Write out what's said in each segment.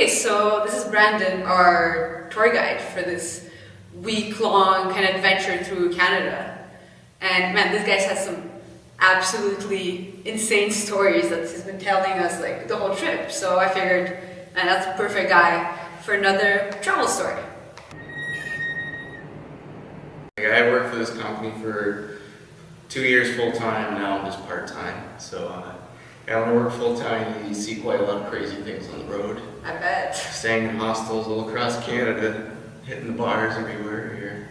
Okay, so this is Brandon, our tour guide for this week-long kind of adventure through Canada. And man, this guy's has some absolutely insane stories that he's been telling us like the whole trip. So I figured, man, that's the perfect guy for another travel story. I worked for this company for 2 years full-time, now I'm just part-time. So when I work full-time, you see quite a lot of crazy things on the road. I bet. Staying in hostels all across Canada, hitting the bars everywhere.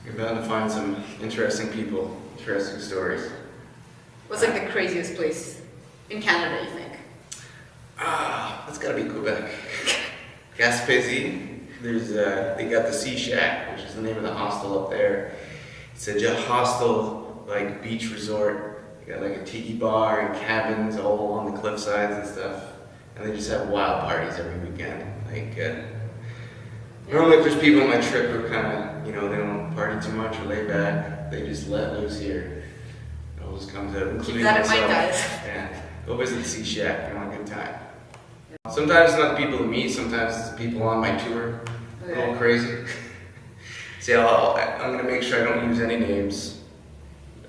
You're bound to find some interesting people, interesting stories. What's like the craziest place in Canada, you think? That's gotta be Quebec. Gaspésie. They got the Sea Shack, which is the name of the hostel up there. It's a hostel, like beach resort. You got like a tiki bar and cabins all along the cliff sides and stuff. And they just have wild parties every weekend. Like, normally if there's people on my trip who kind of, they don't party too much or lay back, they just let loose here. It always comes out, including Keep that in myself. mind, guys. Yeah, go visit the Sea Shack if you want a good time. Sometimes it's not the people who meet, sometimes it's the people on my tour. A little crazy. See, I'm going to make sure I don't use any names.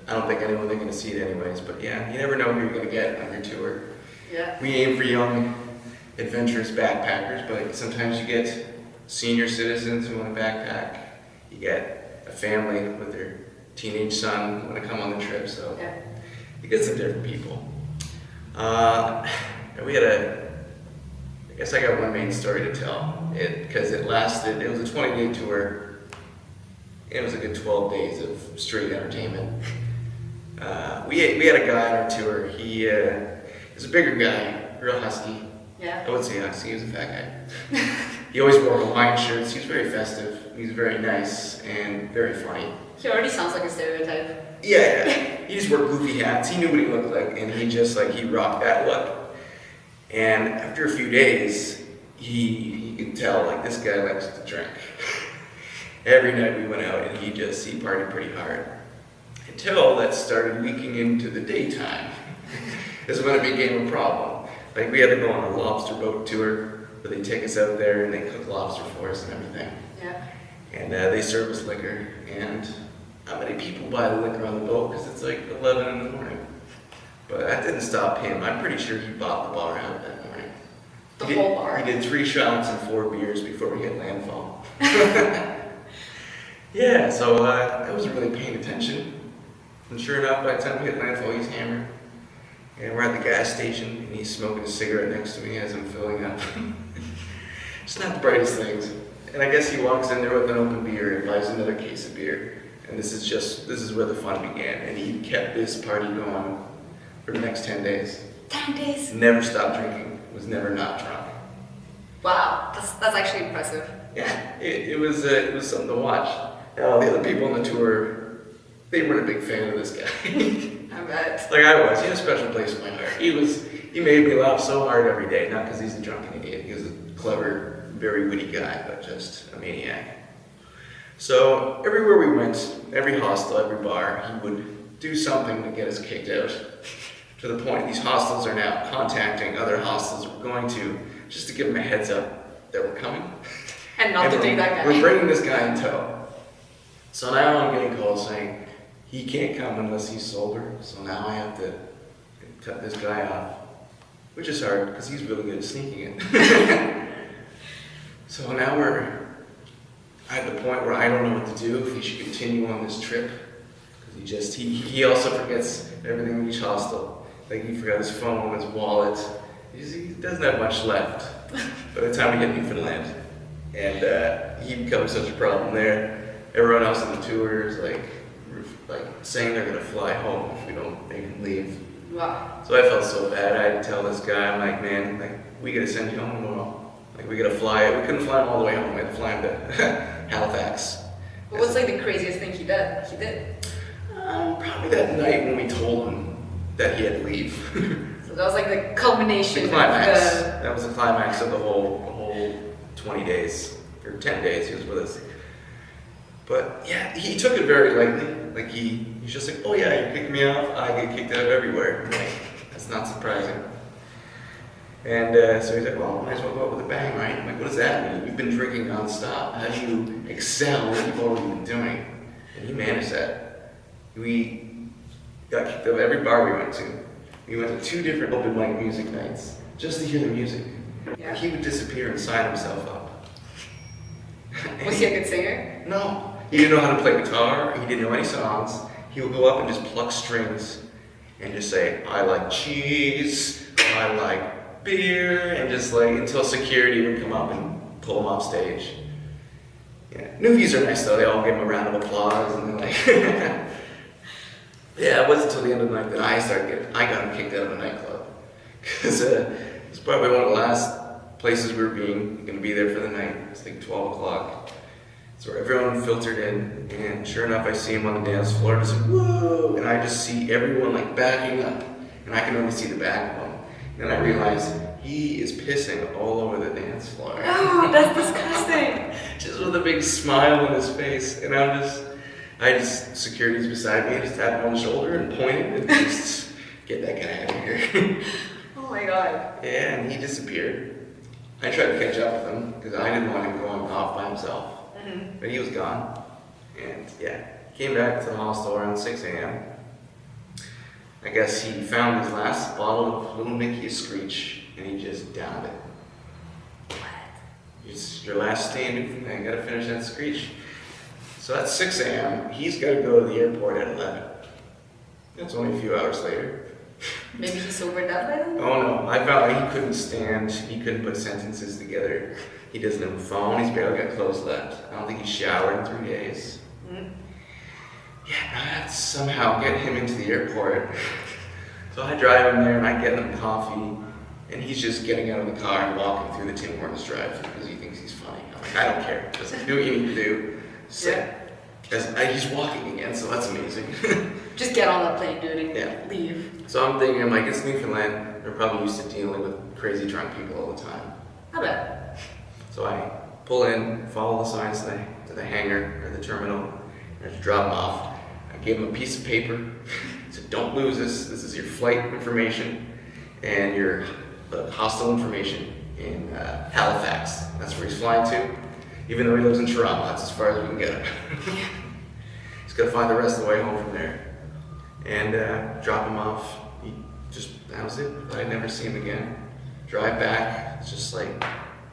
I don't think anyone's going to see it anyways, but yeah, you never know who you're going to get on your tour. Yeah. We aim for young, adventurous backpackers, but sometimes you get senior citizens who want to backpack. You get a family with their teenage son who want to come on the trip, so yeah. You get some different people. I guess I got one main story to tell, because it was a 20-day tour. It was a good 12 days of straight entertainment. We had a guy on our tour. He was a bigger guy, real husky. Yeah. I wouldn't say husky, he was a fat guy. He always wore Hawaiian shirts. He was very festive. He was very nice and very funny. He already sounds like a stereotype. Yeah. He just wore goofy hats. He knew what he looked like, and he rocked that look. And after a few days, he could tell, like, this guy likes to drink. Every night we went out and he partied pretty hard. Until that started leaking into the daytime. This is when it became a problem. Like, we had to go on a lobster boat tour, where they take us out there and they cook lobster for us and everything. Yeah. And they serve us liquor, and not many people buy the liquor on the boat because it's like 11 in the morning. But that didn't stop him. I'm pretty sure he bought the bar out that morning. The whole bar? He did 3 shots and 4 beers before we hit landfall. Yeah, so I wasn't really paying attention. And sure enough, by the time we hit landfall, he's hammered. And we're at the gas station, and he's smoking a cigarette next to me as I'm filling up. It's not the brightest things. And I guess he walks in there with an open beer and buys another case of beer. And this is where the fun began. And he kept this party going for the next 10 days. 10 days? Never stopped drinking. Was never not drunk. Wow, that's actually impressive. Yeah, it was something to watch. Now, the other people on the tour, they weren't a big fan of this guy. I bet. Like I was. He had a special place in my heart. He made me laugh so hard every day. Not because he's a drunken idiot. He was a clever, very witty guy, but just a maniac. So everywhere we went, every hostel, every bar, he would do something to get us kicked out. To the point these hostels are now contacting other hostels we're going to, just to give them a heads up that we're coming. And not to take that guy. We're bringing this guy in tow. So now I'm getting calls saying he can't come unless he's sober. So now I have to cut this guy off, which is hard because he's really good at sneaking it. So now we're at the point where I don't know what to do, if he should continue on this trip. Because he also forgets everything in each hostel. Like, he forgot his phone, his wallet. He doesn't have much left by the time we hit Newfoundland. And he becomes such a problem there. Everyone else on the tour is like saying they're gonna fly home if we don't make him leave. Wow. So I felt so bad. I had to tell this guy, I'm like, man, like, we gotta send you home tomorrow. Like, we gotta fly. We couldn't fly him all the way home. We had to fly him to Halifax. But what's like the craziest thing he did? Probably that night when we told him that he had to leave. So that was like the culmination. The climax. That was the climax of the whole 20 days, or 10 days he was with us. But yeah, he took it very lightly. Like, he's just like, oh yeah, you kicked me off, I get kicked out everywhere. Like, that's not surprising. And so he's like, well, might as well go out with a bang, right? does that mean? You've been drinking nonstop. How do you excel what you've already been doing? And he managed that. We got kicked out of every bar we went to. We went to 2 different open mic music nights just to hear the music. Yeah. He would disappear and sign himself up. Was he a good singer? No. He didn't know how to play guitar. He didn't know any songs. He would go up and just pluck strings and just say, I like cheese, I like beer, and just like, until security would come up and pull him off stage. Yeah. Newbies are nice though, they all give him a round of applause, and they're like, yeah, it wasn't until the end of the night that I got him kicked out of a nightclub. Because it's probably one of the last places we were going to be there for the night. It's like 12 o'clock. So everyone filtered in, and sure enough, I see him on the dance floor, and it's like, whoa! And I just see everyone like backing up, and I can only see the back of him. And I realize he is pissing all over the dance floor. Oh, that's disgusting. Just with a big smile on his face, and security's beside me, I just tapped him on the shoulder and pointed, and just, get that guy out of here. Oh my god. Yeah, and he disappeared. I tried to catch up with him, because I didn't want him going off by himself. But he was gone, and yeah, came back to the hostel around 6 a.m. I guess he found his last bottle of Little Mickey's Screech, and he just downed it. What? It's your last standing thing, gotta finish that Screech. So that's 6 a.m. He's gotta go to the airport at 11. That's only a few hours later. Maybe he sobered up by then? Oh no, I found he couldn't stand, he couldn't put sentences together. He doesn't have a phone, he's barely got clothes left. I don't think he showered in 3 days. Yeah, I have to somehow get him into the airport. So I drive him there and I get him coffee, and he's just getting out of the car and walking through the Tim Hortons drive-through because he thinks he's funny. I'm like, I don't care, just do what you need to do. So, he's walking again, so that's amazing. Just get on that plane, dude, and leave. So I'm thinking, I'm like, it's Newfoundland. They're probably used to dealing with crazy drunk people all the time. I bet. So I pull in, follow the signs to the hangar or the terminal, and I just drop him off. I gave him a piece of paper. I said, don't lose this. This is your flight information and your hostel information in Halifax. That's where he's flying to. Even though he lives in Toronto, that's as far as we can get him. He's got to find the rest of the way home from there. And drop him off. That was it. I'd never see him again. Drive back. It's just like,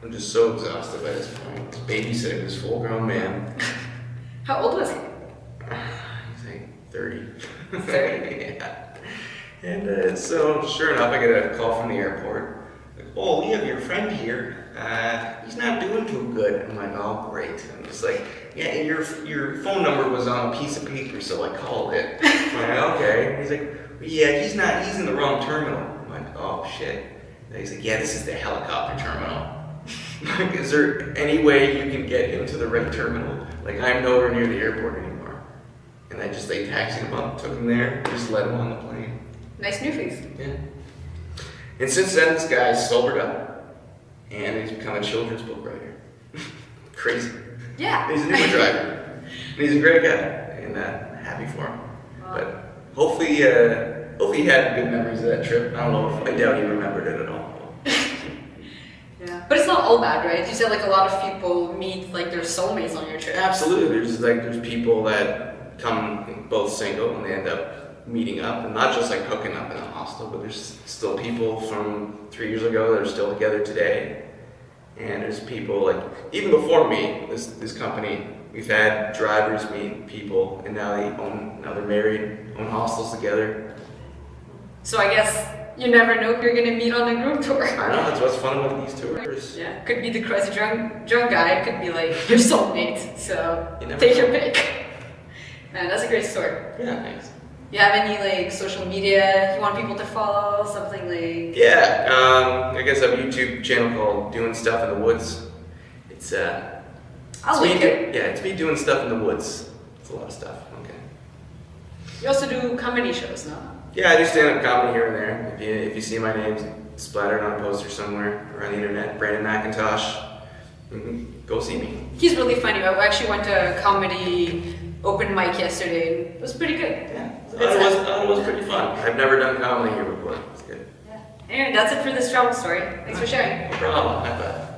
I'm just so exhausted by this point. Babysitting this full-grown man. How old was he? He's like 30. 30? Yeah. And so, sure enough, I get a call from the airport. Like, oh, we have your friend here. He's not doing too good. I'm like, oh, great. I'm just like, yeah, and your phone number was on a piece of paper, so I called it. I'm like, okay. He's like, yeah, he's in the wrong terminal. I'm like, oh, shit. And he's like, yeah, this is the helicopter terminal. Like, is there any way you can get him to the right terminal? Like, I'm nowhere near the airport anymore. And I just, taxied him up, took him there, just let him on the plane. Nice new face. Yeah. And since then, this guy's sobered up. And he's become a children's book writer. Crazy. Yeah. He's an Uber driver. And he's a great guy. And happy for him. Wow. But hopefully he had good memories of that trip. I don't know I doubt he remembered it at all. Yeah. But it's not all bad, right? You said a lot of people meet their soulmates on your trip. Absolutely. There's people that come both single and they end up meeting up, and not just hooking up in a hostel, but there's still people from 3 years ago that are still together today. And there's people even before me, this company, we've had drivers meet people, and now they're married, own hostels together. So I guess you never know who you're gonna meet on a group tour. I know, that's what's fun about these tours. Yeah, could be the crazy drunk guy, could be your soulmate. So take your pick. Man, that's a great story. Yeah, thanks. You have any social media you want people to follow? Something Yeah, I guess I have a YouTube channel called Doing Stuff in the Woods. I'll link it. Yeah, it's me doing stuff in the woods. It's a lot of stuff. Okay. You also do comedy shows, no? Yeah, I do stand-up comedy here and there. If you see my name splattered on a poster somewhere around the internet, Brandon Macintosh, go see me. He's really funny. I actually went to a comedy open mic yesterday. It was pretty good. Yeah, it was pretty fun. I've never done comedy here before. It's good. Yeah. Anyway, that's it for this travel story. Thanks for sharing. No problem. High five.